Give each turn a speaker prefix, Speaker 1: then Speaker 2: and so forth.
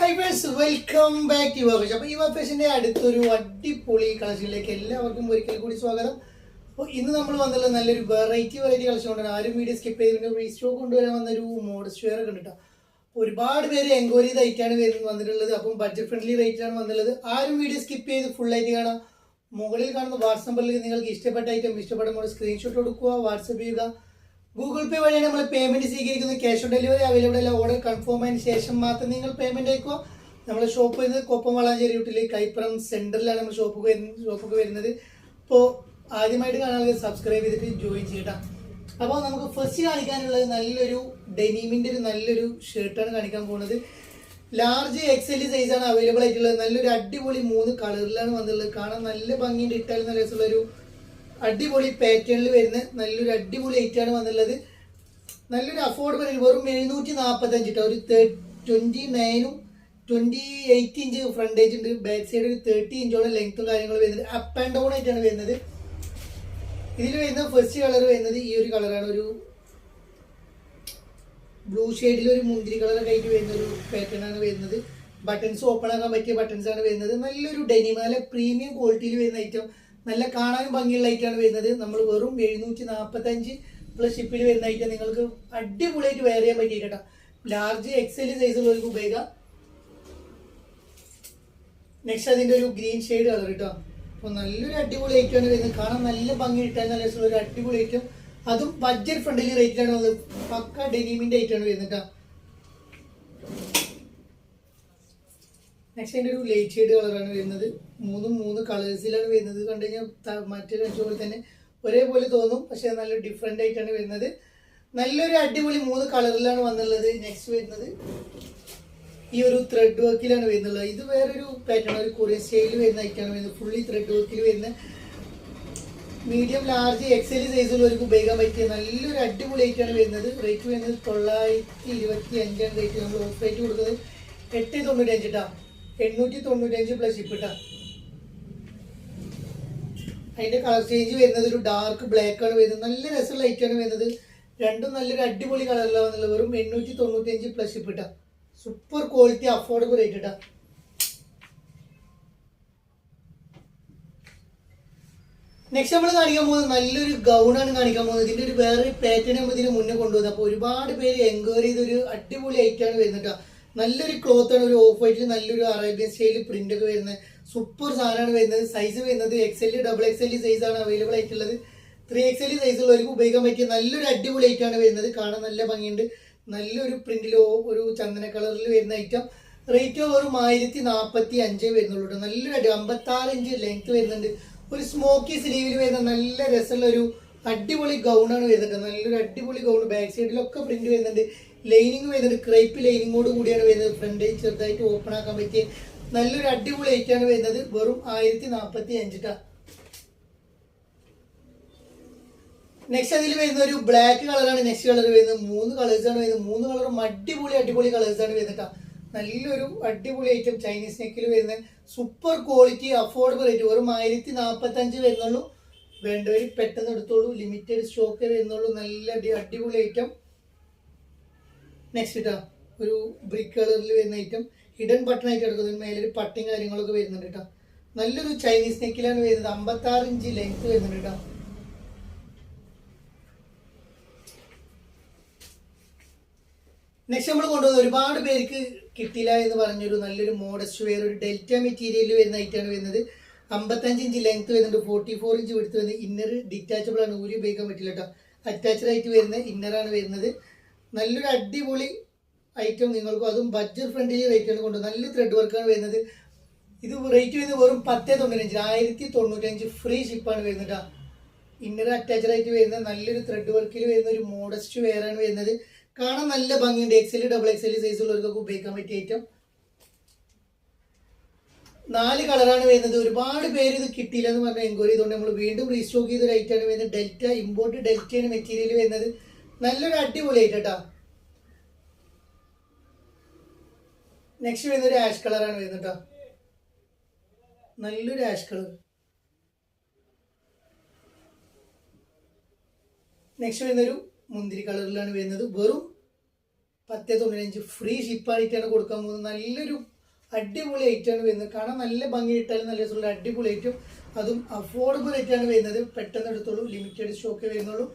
Speaker 1: High friends, welcome back to your fashion. അപ്പോൾ your ഫാഷൻ്റെ അടുത്തൊരു അടിപൊളി കളക്ഷനിലേക്ക് എല്ലാവർക്കും ഒരിക്കൽ കൂടി സ്വാഗതം. അപ്പോൾ ഇന്ന് നമ്മൾ വന്നുള്ളത് നല്ലൊരു വെറൈറ്റി കളക്ഷൻ കൊണ്ടാണ്. ആരും വീഡിയോ സ്കിപ്പ് ചെയ്ത് പിന്നെ റീസ്റ്റോക്ക് കൊണ്ടുവരാൻ വന്നൊരു മോഡസ്റ്റ് വെയർ ഒക്കെ ഉണ്ട്. ഒരുപാട് പേര് എൻക്വയറി ചെയ്തായിട്ടാണ് വന്നിട്ടുള്ളത്. അപ്പം ബഡ്ജറ്റ് ഫ്രണ്ട്ലി റേറ്റിലാണ് വന്നുള്ളത്. ആരും വീഡിയോ സ്കിപ്പ് ചെയ്ത് ഫുൾ ആയിട്ട് കാണാം. മുകളിൽ കാണുന്ന വാട്സ് നമ്പറിൽ നിങ്ങൾക്ക് ഇഷ്ടപ്പെട്ട ഐറ്റം ഇഷ്ടപ്പെട്ട മോഡൽ സ്ക്രീൻഷോട്ട് കൊടുക്കുക, വാട്സപ്പ് ചെയ്യുക. ഗൂഗിൾ പേ വഴിയാണ് നമ്മൾ പേയ്മെന്റ് സ്വീകരിക്കുന്നത്. ക്യാഷ് ഓൺ ഡെലിവറി അവൈലബിൾ അല്ല. ഓർഡർ കൺഫേം ആയതിനു ശേഷം മാത്രം നിങ്ങൾ പേയ്മെന്റ് അയക്കുക. നമ്മുടെ ഷോപ്പ് വരുന്നത് കൊപ്പം വളാഞ്ചേരി റൂട്ടിൽ കൈപ്പുറം സെന്ററിലാണ് നമ്മൾ ഷോപ്പൊക്കെ വരുന്നത്. ഇപ്പോൾ ആദ്യമായിട്ട് കാണാൻ സബ്സ്ക്രൈബ് ചെയ്തിട്ട് ജോയിൻ ചെയ്യട്ടാ. അപ്പോൾ നമുക്ക് ഫസ്റ്റ് കാണിക്കാനുള്ളത് നല്ലൊരു ഡെനിമിന്റെ ഒരു നല്ലൊരു ഷർട്ടാണ് കാണിക്കാൻ പോകുന്നത്. ലാർജ് എക്സൽ സൈസാണ് അവൈലബിൾ ആയിട്ടുള്ളത്. നല്ലൊരു അടിപൊളി 3 കളറിലാണ് വന്നിട്ടുള്ളത്. കാണാൻ നല്ല ഭംഗിയുണ്ട്. ഇട്ടാൽ നല്ല രസമുള്ളൊരു അടിപൊളി പാറ്റേണിൽ വരുന്ന നല്ലൊരു അടിപൊളി ഐറ്റാണ് വന്നുള്ളത്. നല്ലൊരു അഫോർഡബിൾ, വെറും 745 കേട്ടോ. ഒരു 29ഉം 28 ഇഞ്ച് ഫ്രണ്ടേജ് ഉണ്ട്. ബാക്ക് സൈഡ് ഒരു 30 ഇഞ്ചോളം ലെങ്ത്തും കാര്യങ്ങളും വരുന്നത്. അപ്പ് ആൻഡ് ഡൗൺ ആയിട്ടാണ് വരുന്നത്. ഇതിൽ വരുന്ന ഫസ്റ്റ് കളർ വരുന്നത് ഈ ഒരു കളറാണ്. ഒരു ബ്ലൂ ഷെയ്ഡിൽ ഒരു മുന്തിരി കളറൊക്കെ ആയിട്ട് വരുന്ന ഒരു പാറ്റേൺ ആണ് വരുന്നത്. ബട്ടൺസ് ഓപ്പൺ ആക്കാൻ പറ്റിയ ബട്ടൺസ് ആണ് വരുന്നത്. നല്ലൊരു ഡെനിം, നല്ല പ്രീമിയം ക്വാളിറ്റിയിൽ വരുന്ന ഐറ്റം, നല്ല കാണാനും ഭംഗിയുള്ള ഐറ്റാണ് വരുന്നത്. നമ്മൾ വെറും 745 പ്ലസ് ഷിപ്പിൽ വരുന്ന ഐറ്റം നിങ്ങൾക്ക് അടിപൊളിയായിട്ട് വെയർ ചെയ്യാൻ പറ്റിയ കേട്ടോ. ലാർജ് എക്സൽ സൈസുള്ളവർക്ക് ഉപയോഗിക്കാം. നെക്സ്റ്റ് അതിന്റെ ഒരു ഗ്രീൻ ഷെയ്ഡ് കളർ കേട്ടോ. അപ്പോൾ നല്ലൊരു അടിപൊളി ഐറ്റമാണ് വരുന്നത്. കാണാൻ നല്ല ഭംഗി ഇട്ടാൽ നല്ല രസമുള്ള ഒരു അടിപൊളി ഐറ്റം. അതും ബഡ്ജറ്റ് ഫ്രണ്ട്ലി റേറ്റിലാണ് വന്നത്. പക്ക ഡെനിമിന്റെ ഐറ്റമാണ് വരുന്നത് കേട്ടോ. നെക്സ്റ്റ് അതിന്റെ ഒരു ലൈറ്റ് ഷെയ്ഡ് കളറാണ് വരുന്നത്. 3 കളേഴ്സിലാണ് വരുന്നത്. കണ്ടു കഴിഞ്ഞാൽ മറ്റൊരു പോലെ തന്നെ ഒരേപോലെ തോന്നും, പക്ഷെ നല്ല ഡിഫറെന്റ് ആയിട്ടാണ് വരുന്നത്. നല്ലൊരു അടിപൊളി 3 കളറിലാണ് വന്നുള്ളത്. നെക്സ്റ്റ് വരുന്നത് ഈ ഒരു ത്രെഡ് വർക്കിലാണ് വരുന്നത്. ഇത് വേറൊരു പാറ്റേൺ, ഒരു കൊറിയൻ സ്റ്റൈലിൽ വരുന്ന ഐറ്റാണ് വരുന്നത്. ഫുള്ളി ത്രെഡ് വർക്കിൽ വരുന്ന മീഡിയം ലാർജ് എക്സൽ സൈസുള്ളവർക്ക് ഉപയോഗിക്കാൻ പറ്റിയ നല്ലൊരു അടിപൊളി ഐറ്റാണ് വരുന്നത്. റേറ്റ് വരുന്നത് 925 റേറ്റ്. നമ്മൾ ഓഫ് റേറ്റ് കൊടുക്കുന്നത് 895 കേട്ടോ. 895 പ്ലസ് ഷിപ്പ് കേട്ടോ. അതിന്റെ കളർ ചേഞ്ച് വരുന്നത് ഒരു ഡാർക്ക് ബ്ലാക്ക് ആണ് വരുന്നത്. നല്ല രസമുള്ള ഐറ്റാണ് വരുന്നത്. രണ്ടും നല്ലൊരു അടിപൊളി കളറിലാണ് വന്നുള്ളത്. വെറും 895 പ്ലസ് ഷിപ്പ് കേട്ടോ. സൂപ്പർ ക്വാളിറ്റി, അഫോർഡബിൾ റേറ്റ് കേട്ടോ. നെക്സ്റ്റ് നമ്മൾ കാണിക്കാൻ പോകുന്നത് നല്ലൊരു ഗൗണാണ് കാണിക്കാൻ പോകുന്നത്. ഇതിന്റെ ഒരു വേറെ പാറ്റേൺ നമ്മൾ ഇതിന് മുന്നേ കൊണ്ടുവന്നത്. അപ്പോൾ ഒരുപാട് പേര് എൻക്വയറി ചെയ്തൊരു അടിപൊളി ഐറ്റാണ് വരുന്നത് കേട്ടോ. നല്ലൊരു ക്ലോത്ത് ആണ്. ഒരു ഓഫ് വൈറ്റിൽ നല്ലൊരു അറേബ്യൻ സ്റ്റൈലിൽ പ്രിന്റ് ഒക്കെ വരുന്നത് സൂപ്പർ സാധനമാണ് വരുന്നത്. സൈസ് വരുന്നത് XL, XXL സൈസാണ് അവൈലബിൾ ആയിട്ടുള്ളത്. 3XL സൈസുള്ളവർക്ക് ഉപയോഗിക്കാൻ പറ്റിയ നല്ലൊരു അടിപൊളി ഐറ്റാണ് വരുന്നത്. കാണാൻ നല്ല ഭംഗിയുണ്ട്. നല്ലൊരു പ്രിന്റിലോ ഒരു ചന്ദന കളറിൽ വരുന്ന ഐറ്റം. റേറ്റ് വെറും 1045 വരുന്നുള്ളൂ. നല്ലൊരു 56 ഇഞ്ച് ലെങ്ത് വരുന്നുണ്ട്. ഒരു സ്മോക്കി സ്ലീവിൽ വരുന്ന നല്ല രസമുള്ള ഒരു അടിപൊളി ഗൗണാണ് വരുന്നത്. നല്ലൊരു അടിപൊളി ഗൗൺ. ബാക്ക് സൈഡിലൊക്കെ പ്രിന്റ് വരുന്നുണ്ട്. ലൈനിങ് വരുന്നുണ്ട്. ക്രൈപ്പ് ലൈനിങ്ങോട് കൂടിയാണ് വരുന്നത്. ഫ്രണ്ട് ചെറുതായിട്ട് ഓപ്പൺ ആക്കാൻ പറ്റിയ നല്ലൊരു അടിപൊളി ഐറ്റാണ് വരുന്നത്. വെറും 1045 ട്ടാ. നെക്സ്റ്റ് അതിൽ വരുന്ന ഒരു ബ്ലാക്ക് കളറാണ് നെക്സ്റ്റ് കളർ വരുന്നത്. 3 കളേഴ്സാണ് വരുന്നത്. 3 കളറും അടിപൊളി കളേഴ്സാണ് വരുന്നത്. നല്ലൊരു അടിപൊളി ഐറ്റം. ചൈനീസ് നെക്കിൽ വരുന്ന സൂപ്പർ ക്വാളിറ്റി, അഫോർഡബിൾ റേറ്റ്. വെറും 1045 വരുന്നുള്ളൂ. വേണ്ടവർ പെട്ടെന്ന് എടുത്തോളൂ. ലിമിറ്റഡ് സ്റ്റോക്ക് വരുന്നുള്ളൂ. നല്ല അടിപൊളി ഐറ്റം. നെക്സ്റ്റ് കേട്ടോ, ഒരു ബ്രിക്ക് കളറിൽ വരുന്ന ഐറ്റം. ഹിഡൻ ബട്ടൺ ആയിട്ട് എടുക്കുന്നത്. മേലെ ഒരു പട്ടിങ് കാര്യങ്ങളൊക്കെ വരുന്നുണ്ട് കേട്ടോ. നല്ലൊരു ചൈനീസ് നെക്കിലാണ് വരുന്നത്. 56 ഇഞ്ച് ലെങ്ത് വരുന്നുണ്ട് കേട്ടോ. നെക്സ്റ്റ് നമ്മൾ കൊണ്ടുവന്നത് ഒരുപാട് പേർക്ക് കിട്ടില്ല എന്ന് പറഞ്ഞൊരു നല്ലൊരു മോഡസ്റ്റ് വെയർ, ഒരു ഡെൽറ്റ മെറ്റീരിയലിൽ വരുന്ന ഐറ്റാണ് വരുന്നത്. 55 ഇഞ്ച് ലെങ്ത് വരുന്നുണ്ട്. 44 ഇഞ്ച് എടുത്ത് വരുന്നത്. ഇന്നർ ഡിറ്റാച്ചബിൾ ആണ്. ഊരി ഉപയോഗിക്കാൻ പറ്റില്ല കേട്ടോ. അറ്റാച്ച്ഡ് ആയിട്ട് വരുന്ന ഇന്നറാണ് വരുന്നത്. നല്ലൊരു അടിപൊളി ഐറ്റം നിങ്ങൾക്കും. അതും ബഡ്ജറ്റ് ഫ്രണ്ട്ലി റേറ്റ് ആണ് കൊണ്ടുവന്നത്. നല്ല ത്രെഡ് വർക്കാണ് വരുന്നത്. ഇത് റേറ്റ് വരുന്നത് വെറും 1095, 1095 ഫ്രീ ഷിപ്പാണ് വരുന്നത് കേട്ടോ. ഇന്നർ അറ്റാച്ച്ഡ് ആയിട്ട് വരുന്ന നല്ലൊരു ത്രെഡ് വർക്കിൽ വരുന്ന ഒരു മോഡസ്റ്റ് വെയർ ആണ് വരുന്നത്. കാണാൻ നല്ല ഭംഗിയുണ്ട്. XL, XXL സൈസുള്ളവർക്കൊക്കെ ഉപയോഗിക്കാൻ പറ്റിയ ഐറ്റം. 4 കളറാണ് വരുന്നത്. ഒരുപാട് പേര് ഇത് കിട്ടിയില്ല എന്ന് പറഞ്ഞാൽ എൻക്വയറി ചെയ്തുകൊണ്ട് നമ്മൾ വീണ്ടും റീസ്റ്റോക്ക് ചെയ്തൊരു ഐറ്റാണ് വരുന്നത്. ഡെൽറ്റ ഇമ്പോർട്ട് ഡെൽറ്റയാണ് മെറ്റീരിയൽ വരുന്നത്. നല്ലൊരു അടിപൊളി ഐറ്റം കേട്ടോ. നെക്സ്റ്റ് വരുന്ന ഒരു ആഷ് കളറാണ് വരുന്നത് കേട്ടോ. നല്ലൊരു ആഷ് കളർ. നെക്സ്റ്റ് വരുന്നൊരു മുന്തിരി കളറിലാണ് വരുന്നത്. വെറും 1095 ഫ്രീ ഷിപ്പായിട്ടാണ് കൊടുക്കാൻ പോകുന്നത്. നല്ലൊരു അടിപൊളി ഐറ്റമാണ് വരുന്നത്. കാണാൻ നല്ല ഭംഗിയിട്ടാലും നല്ല രസമുള്ള അടിപൊളി ഐറ്റം, അതും അഫോർഡബിൾ ആയിട്ടാണ് വരുന്നത്. പെട്ടെന്ന് എടുത്തോളൂ, ലിമിറ്റഡ് സ്റ്റോക്ക് വരുന്നുള്ളൂ.